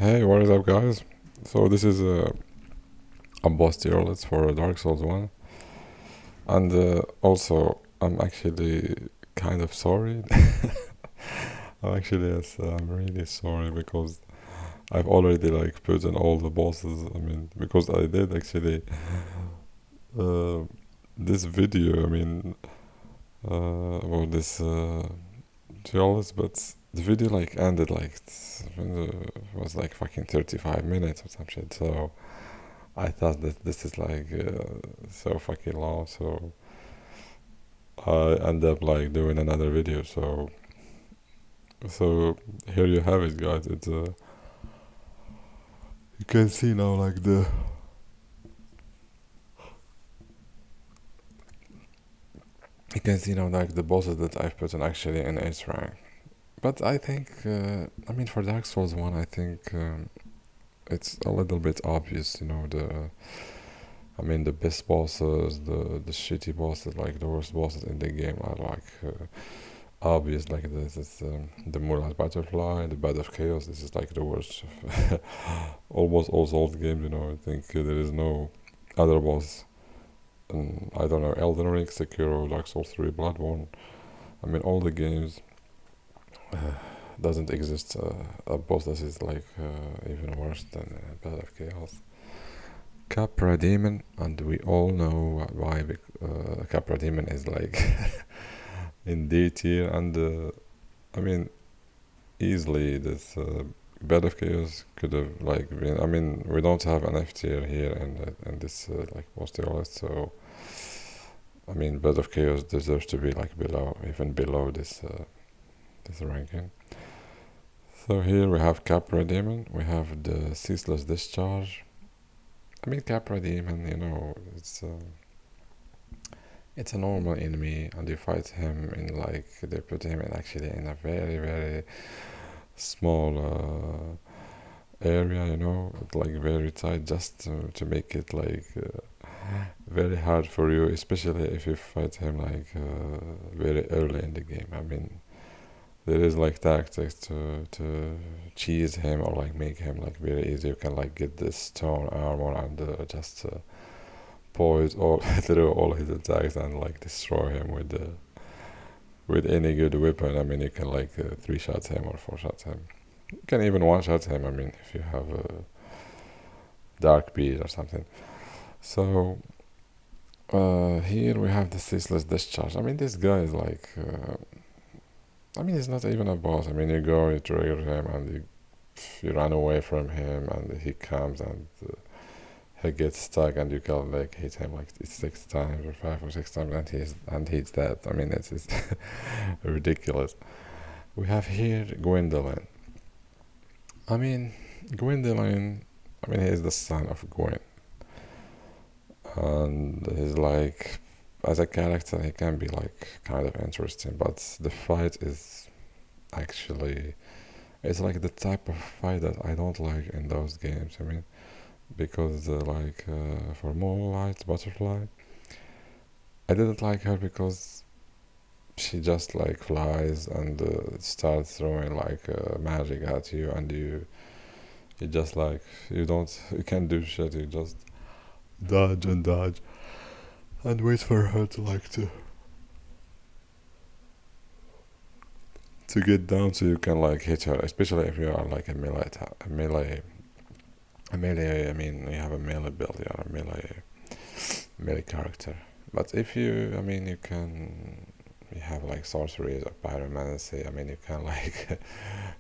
Hey, what is up, guys? So this is a boss tier list for Dark Souls 1, and also I'm actually kind of sorry. Yes, I'm really sorry because I've already like put in all the bosses. I mean, because I did actually uh, this video. About this tier list, but the video like ended like was like fucking 35 minutes or some shit. So I thought that this is like so fucking long, so I end up like doing another video. So here you have it, guys. It's you can see now like the you can see now like the bosses that I've put in actually in Ace rank. But I think for Dark Souls 1, I think it's a little bit obvious. The best bosses, the shitty bosses, like the worst bosses in the game are like. Obvious, like this is the Moonlight Butterfly, the Bed of Chaos. This is like the worst of almost all Souls games. I think there is no other boss. I don't know, Elden Ring, Sekiro, Dark Souls 3, Bloodborne. All the games doesn't exist a boss that is like even worse than Bed of Chaos. Capra Demon, and we all know why. Capra Demon is like in D tier, and I mean easily this Bed of Chaos could have like been. We don't have an F tier here in this like most tier list, so Bed of Chaos deserves to be like below, even below this ranking. So here we have Capra Demon, we have the Ceaseless Discharge. Capra Demon, it's a normal enemy, and you fight him in like they put him in actually in a very very small area, like very tight, just to make it like very hard for you, especially if you fight him like very early in the game. There is like tactics to cheese him or like make him like very easy. You can like get this stone armor and just poise all through all his attacks and like destroy him with any good weapon. You can like 3 shots him or 4 shots him. You can even one-shot him. If you have a dark bead or something. So here we have the Ceaseless Discharge. This guy is like he's not even a boss. You go, you trigger him, and you run away from him, and he comes and he gets stuck, and you can like hit him like 6 times or 5 or 6 times, and he's dead. It's ridiculous. We have here Gwendolyn. Gwendolyn. He is the son of Gwen, and he's like, as a character, he can be like kind of interesting, but the fight is actually, it's like the type of fight that I don't like in those games. Because for Moonlight Butterfly, I didn't like her because she just like flies and starts throwing like magic at you, and you just like you can't do shit. You just dodge and dodge and wait for her to like to get down so you can like hit her, especially if you are like a melee. You have a melee build, you are a melee character. But if you have like sorceries or pyromancy. You can like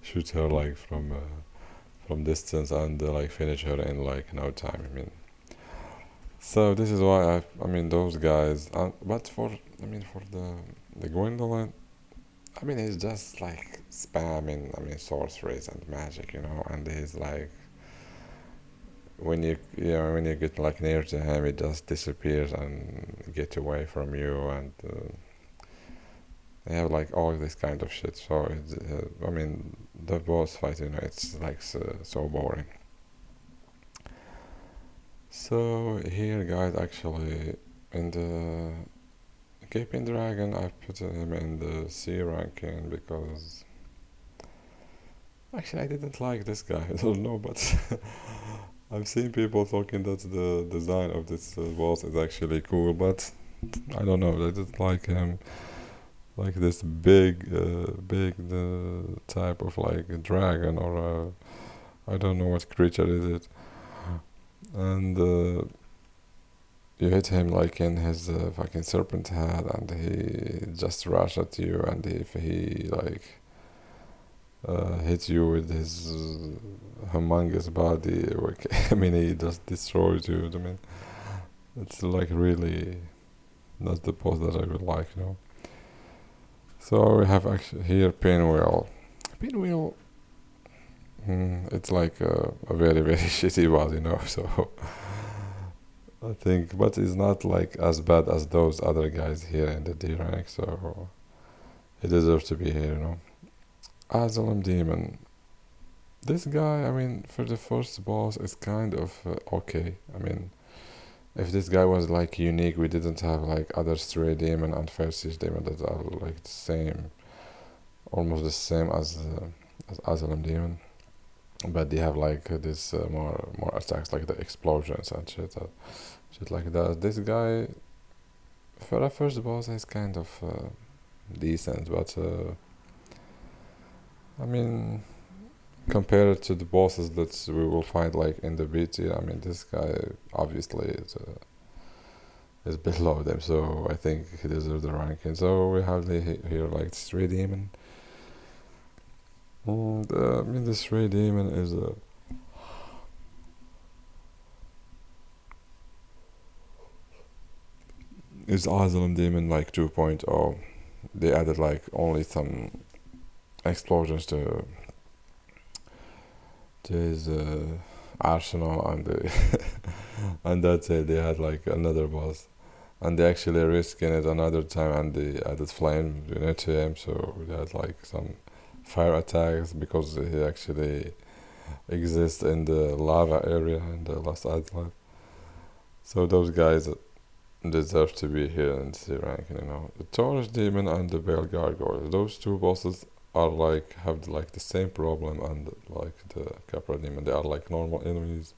shoot her like from distance and like finish her in like no time. So this is why those guys. But for the Gwendolyn, he's just like spamming. Sorceries and magic, and he's like when you get like near to him, it just disappears and get away from you, and they have like all this kind of shit. So it's the boss fight, it's like so boring. So here, guys, actually in the Gaping Dragon, I put him in the C ranking because Actually, I didn't like this guy. I don't know, but I've seen people talking that the design of this boss is actually cool, but I don't know. I didn't like him. Like this big type of like a dragon or I don't know what creature is it. And you hit him like in his fucking serpent head, and he just rush at you. And if he like hits you with his humongous body, I mean, he just destroys you. I mean, it's like really not the boss that I would like, you know. So we have actually here Pinwheel. Pinwheel, it's like a very very shitty boss, you know. So I think, but it's not like as bad as those other guys here in the D rank. So he deserves to be here, you know. Asylum Demon. This guy, I mean, for the first boss, is kind of okay. I mean, if this guy was like unique, we didn't have like other stray demon and fair siege demon that are like the same, almost the same as Asylum Demon, but they have like this more attacks like the explosions and shit like that. This guy for a first boss is kind of decent, but I mean, compared to the bosses that we will find like in the BT, I mean, this guy obviously is below them, so I think he deserves the ranking. So we have here like Stray Demon. I mean, the Stray Demon is Asylum Demon like 2.0. They added like only some explosions to his arsenal, and and that's it. They had like another boss, and they actually risking it another time, and they added flame, you know, to him. So they had like some fire attacks because he actually exists in the lava area in the last island. So those guys deserve to be here in C rank, you know. The Taurus Demon and the Bale Gargoyle. Those two bosses are like have like the same problem, and like the Capra Demon, they are like normal enemies.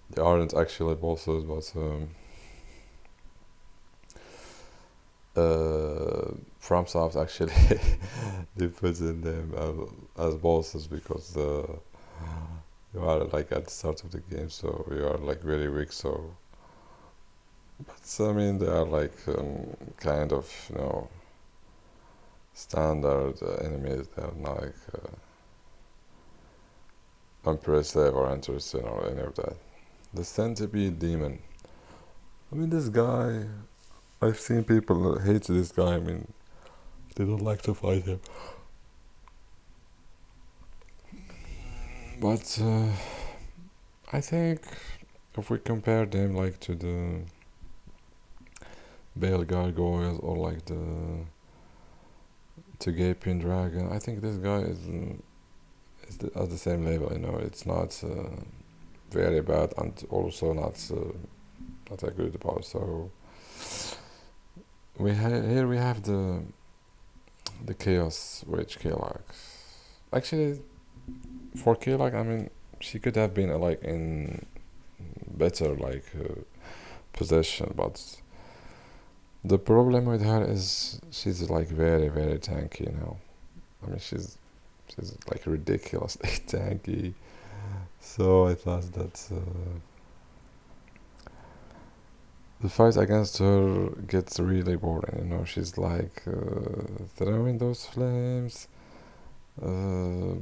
They aren't actually bosses, but FromSoft actually they put in them as bosses because you are like at the start of the game, so you are like very weak. So, but I mean, they are like kind of, you know, standard enemies. They are not like impressive or interesting or any of that. The Centipede Demon. I mean, this guy. I've seen people hate this guy. I mean, they don't like to fight him. But I think if we compare them like to the Bale Gargoyles or like the to Gaping Dragon, I think this guy is at the same level. You know, it's not very bad and also not a good boss. So here we have the Chaos Witch Kilak. Actually, for Kilak, I mean, she could have been like in better like possession, but the problem with her is she's like very very tanky, you know. I mean, she's like ridiculously tanky. So I thought that the fight against her gets really boring. You know, she's like throwing those flames, uh,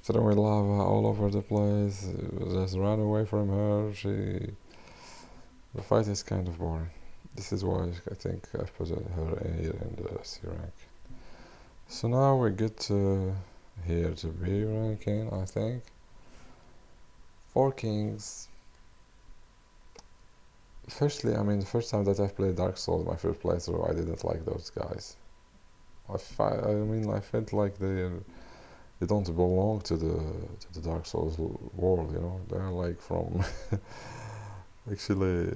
throwing lava all over the place. Just run away from her. The fight is kind of boring. This is why I think I've put her here in the C rank. So now we get to here to B ranking, I think. Four Kings. Firstly, I mean, the first time that I've played Dark Souls, my first playthrough, I didn't like those guys. I mean, I felt like they don't belong to the Dark Souls world. You know, they are like from actually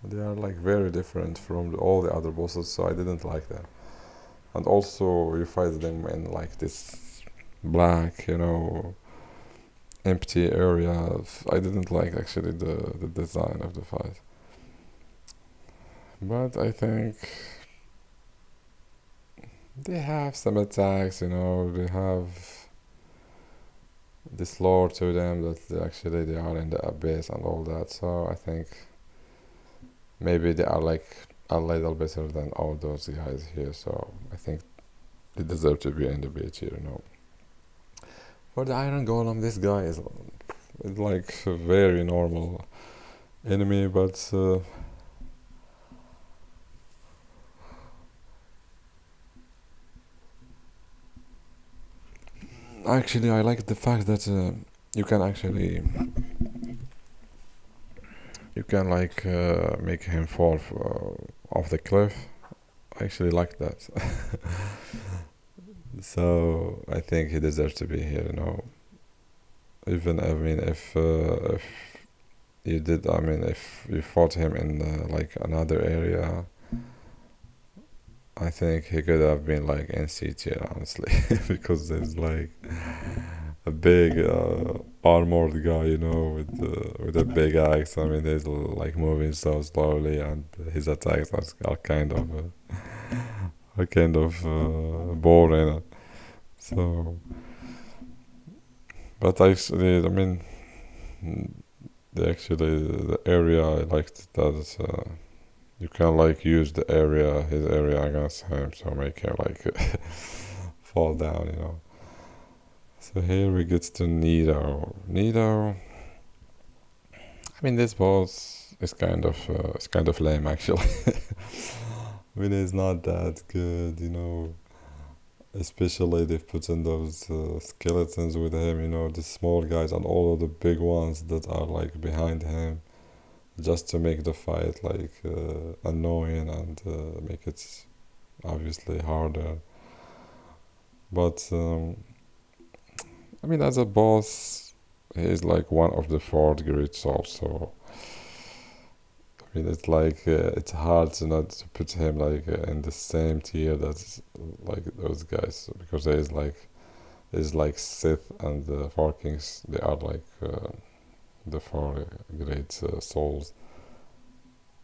they are like very different from all the other bosses. So I didn't like them. And also, you fight them in like this black, empty area. I didn't like actually the design of the fight. But I think they have some attacks, they have this lore to them that actually they are in the abyss and all that. So I think maybe they are like a little better than all those guys here. So I think they deserve to be in the B tier. For the Iron Golem, this guy is like a very normal enemy, but actually I like the fact that you can actually like make him fall off the cliff. I actually like that. So I think he deserves to be here. Even I mean, if you did, I mean, if you fought him in like another area, I think he could have been like in C tier, honestly, because there's like a big armored guy, with a big axe. I mean, he's like moving so slowly, and his attacks are kind of boring. So, but actually, I mean, the area I liked that you can like use his area against him, so make him like fall down. So here we get to Nido. Nido, I mean, this boss is kind of lame actually. I mean, it's not that good. Especially they've put in those skeletons with him, the small guys and all of the big ones that are like behind him, just to make the fight like annoying and make it obviously harder. But I mean, as a boss, he is like one of the four great souls. So I mean, it's like it's hard to not to put him like in the same tier that's like those guys, because there's like Sith and the Four Kings. They are like the four great souls.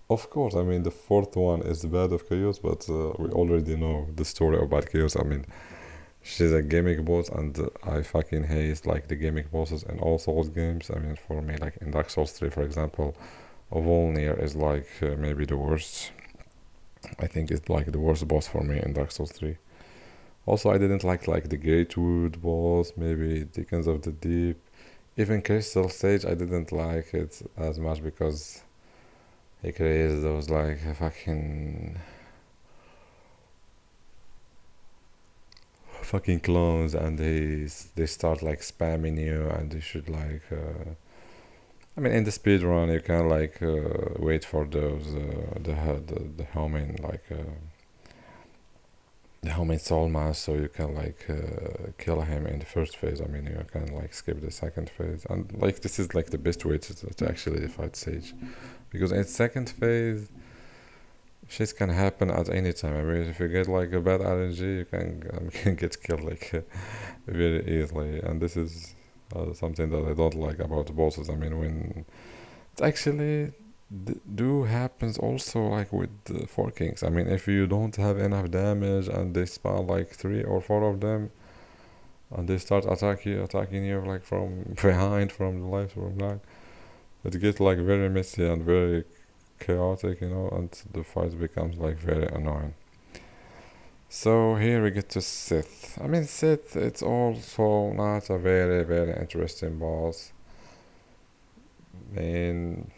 Of course, I mean the fourth one is the Bad of Chaos, but we already know the story of Bad Chaos. I mean, she's a gimmick boss, and I fucking hate like the gimmick bosses in all Souls games. I mean, for me, like in Dark Souls 3, for example, Volnir is like maybe the worst. I think it's like the worst boss for me in Dark Souls 3. Also, I didn't like the Gatewood boss, maybe Deacons of the Deep. Even Crystal Sage, I didn't like it as much because he creates those like fucking clones, and they start like spamming you, and you should like I mean, in the speed run you can like wait for those the homing like the homing soul mass, so you can like kill him in the first phase. I mean, you can like skip the second phase, and like this is like the best way to actually fight Sage, because in second phase shit can happen at any time. I mean, if you get like a bad RNG, you can get killed like very easily, and this is something that I don't like about the bosses. I mean, when it actually do happens also like with the Four Kings. I mean, if you don't have enough damage and they spawn like 3 or 4 of them, and they start attacking you like from behind, from the left, from right, it gets like very messy and very chaotic, and the fight becomes like very annoying. So here we get to Sith. I mean, Sith, it's also not a very, very interesting boss. I mean,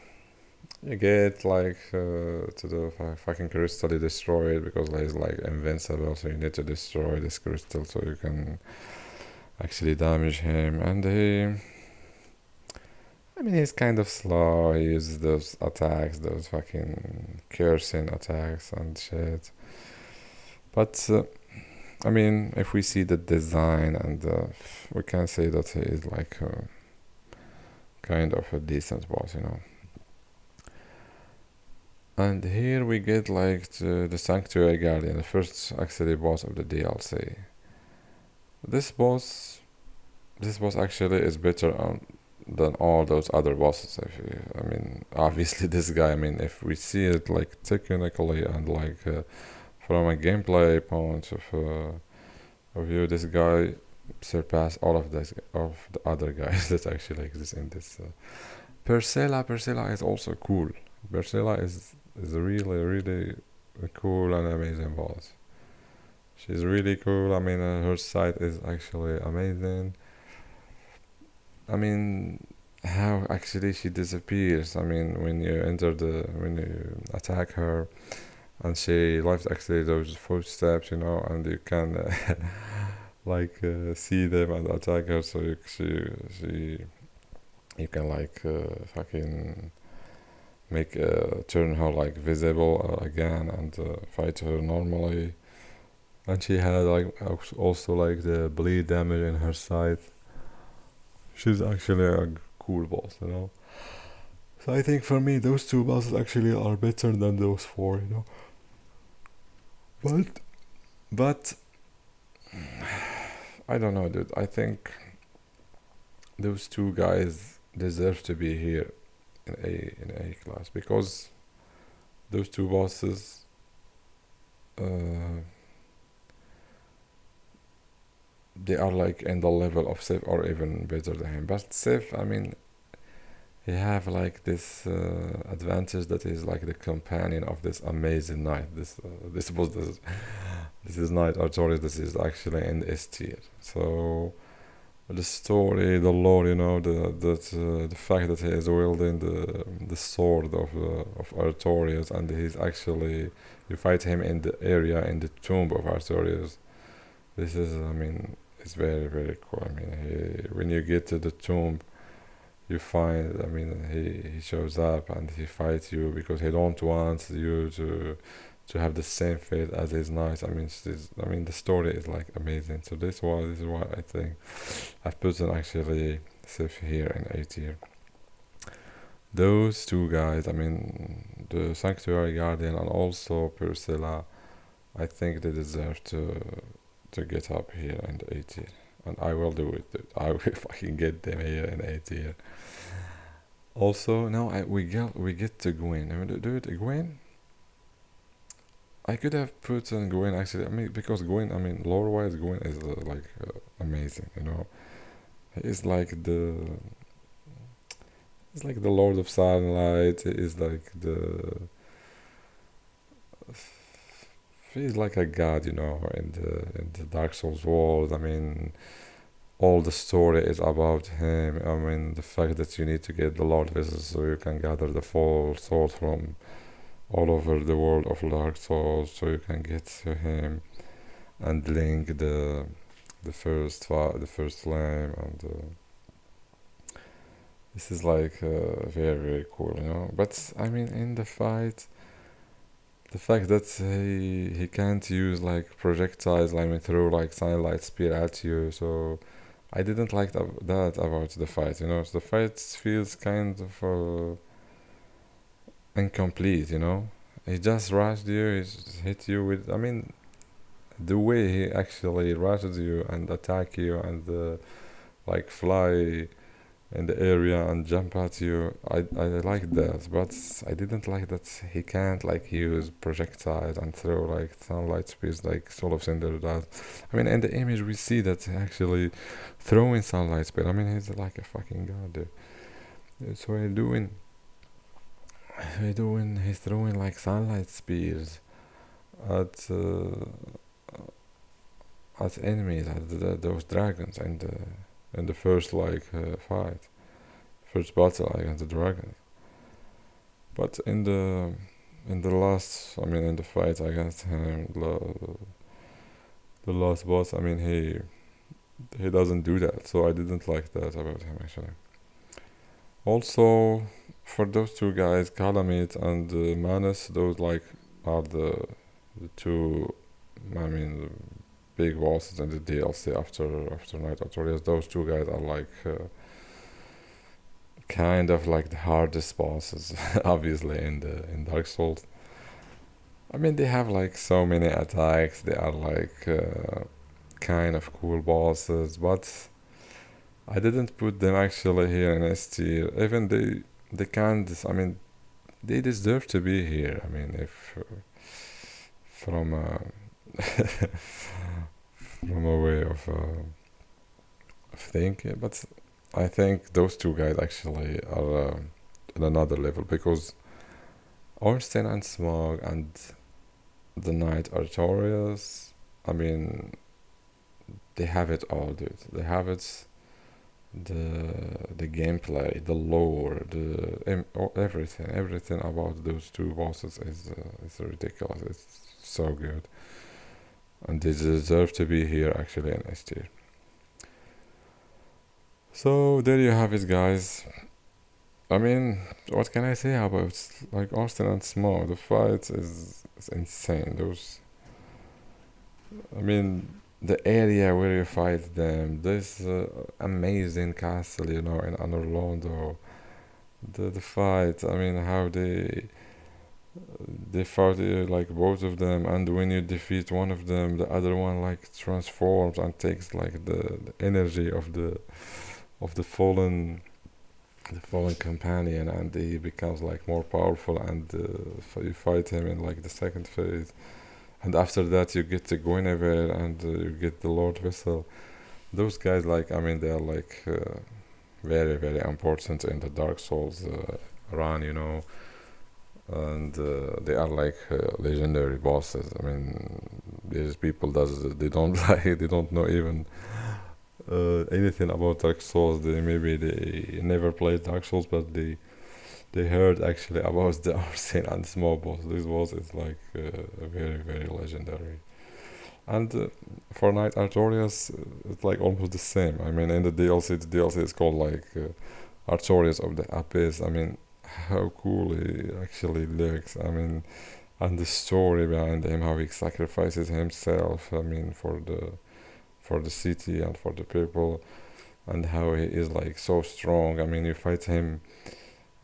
you get like to the fucking crystal, you destroy it because he's like invincible, so you need to destroy this crystal so you can actually damage him. And I mean, he's kind of slow. He uses those attacks, those fucking cursing attacks and shit. But I mean, if we see the design, and we can say that he is like kind of a decent boss. And here we get like the Sanctuary Guardian, the first actually boss of the DLC. This boss, this boss actually is better than all those other bosses. If you, I mean, obviously this guy. I mean, if we see it like technically and like from a gameplay point of view, this guy surpass all of this of the other guys that actually exist in this. Persela is also cool. Persela is really a cool and amazing boss. She's really cool. I mean, her site is actually amazing. I mean, how actually she disappears. I mean, when you attack her, and she left actually those footsteps, and you can like see them and attack her. So she you can like fucking make turn her like visible again and fight her normally. And she had like also like the bleed damage in her side. She's actually a cool boss. So I think for me those two bosses actually are better than those four. But but I don't know, dude. I think those two guys deserve to be here in A class because those two bosses uh, they are like in the level of Sif or even better than him. But Sif, I mean, he have like this advantage that he's like the companion of this amazing knight. This is Knight Artorias. This is actually in the S tier. So the story, the lore, the fact that he is wielding the sword of Artorias, and he's actually you fight him in the area in the tomb of Artorias. This is, I mean, it's very cool. I mean, when you get to the tomb, you find, I mean, he shows up and he fights you because he don't want you to have the same fate as his knights. I mean, the story is like amazing. So this is why I think I've put them actually safe here in A tier. Those two guys, I mean, the Sanctuary Guardian and also Persila, I think they deserve to get up here in the A tier. And I will do it, dude. I will fucking get them here in A tier. Also, now we get to Gwen. I mean, dude, Gwen. I could have put in Gwen actually. I mean, because Gwen, I mean, lore-wise, Gwen is like amazing. He's like he's like the Lord of Sunlight. He's like he's like a god, in the Dark Souls world. I mean, all the story is about him. I mean, the fact that you need to get the Lord Vessels so you can gather the full souls from all over the world of Dark Souls, so you can get to him and link the first flame, and this is like very cool. But I mean, in the fight, the fact that he can't use like projectiles, I mean, throw like sunlight spear at you, so I didn't like that about the fight. So the fight feels kind of incomplete. He just rushed you, he just hit you with, I mean, the way he actually rushes you and attack you and like fly in the area and jump at you, I like that, but I didn't like that he can't like use projectiles and throw like sunlight speeds like Soul of Cinder does. I mean, in the image we see that he actually throwing sunlight speed. I mean, he's like a fucking god, dude. So he's throwing like sunlight spears at enemies, at those dragons in the first like first battle against the dragon. But in the last, I mean, in the fight against him, the last boss, I mean, he doesn't do that. So I didn't like that about him actually. Also, for those two guys, Calamite and Manus, those like are the two, I mean, the big bosses in the DLC after Night Artorias. Those two guys are like kind of like the hardest bosses, obviously in Dark Souls. I mean, they have like so many attacks. They are like kind of cool bosses, but I didn't put them actually here in S tier. Even they can't. I mean, they deserve to be here. I mean, if from from a way of thinking, but I think those two guys actually are on another level because Ornstein and Smog and the Knight Artorias. I mean, they have it all, dude. They have it. The gameplay, the lore, everything about those two bosses is ridiculous. It's so good, and they deserve to be here actually in S tier. So there you have it, guys. I mean, what can I say about like Austin and Small? The fight is insane. Those, I mean, the area where you fight them, this amazing castle, you know, in Orlando. The fight, I mean, how they fought like both of them, and when you defeat one of them, the other one like transforms and takes like the energy of the fallen companion, and he becomes like more powerful, and you fight him in like the second phase, and after that you get to Guinevere, and you get the Lord Vessel. Those guys, like, I mean, they are like very very important in the Dark Souls run, you know, and they are like legendary bosses. I mean, these people does they don't like they don't know even anything about Dark Souls. They never played Dark Souls, but they heard actually about the Arsene and small boss. This boss is like very very legendary. And for Knight Artorias, it's like almost the same. I mean, in the DLC is called like Artorias of the Abyss. I mean, how cool he actually looks. I mean, and the story behind him, how he sacrifices himself. I mean, for the city and for the people, and how he is like so strong. I mean, you fight him.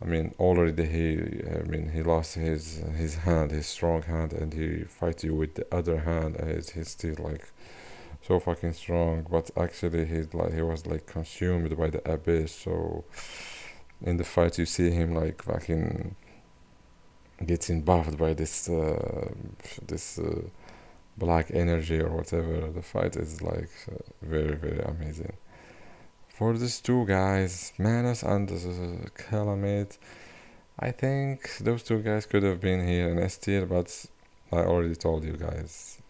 I mean, already I mean, he lost his hand, his strong hand, and he fight you with the other hand, and he's still like so fucking strong. But actually, he was like consumed by the abyss. So in the fight, you see him like fucking getting buffed by this black energy or whatever. The fight is like very very amazing. For these two guys, Manus and Calamite, I think those two guys could have been here in S tier, but I already told you guys,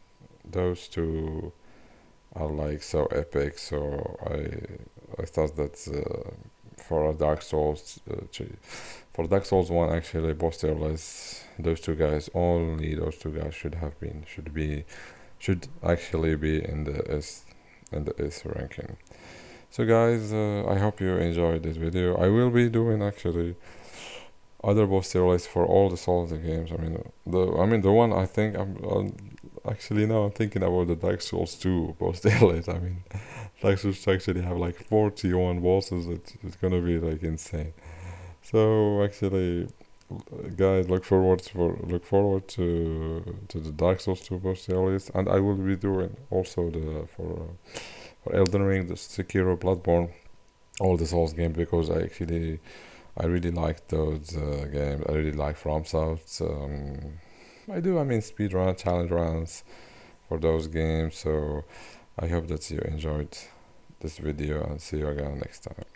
those two are like so epic. So I thought that for a Dark Souls, for Dark Souls one actually, Bosterless, only those two guys should actually be in the S ranking. So guys, I hope you enjoyed this video. I will be doing actually other boss tier lists for all the Souls games. I mean the one I think actually now I'm thinking about the Dark Souls 2 boss tier list. I mean, Dark Souls 2 actually have like 41 bosses. It's gonna be like insane. So actually, guys, look forward to the Dark Souls 2 boss tier list, and I will be doing also the for Elden Ring, the Sekiro, Bloodborne, all the Souls games, because I really like those games. I really like FromSoft. I mean, speed run, challenge runs for those games. So I hope that you enjoyed this video, and see you again next time.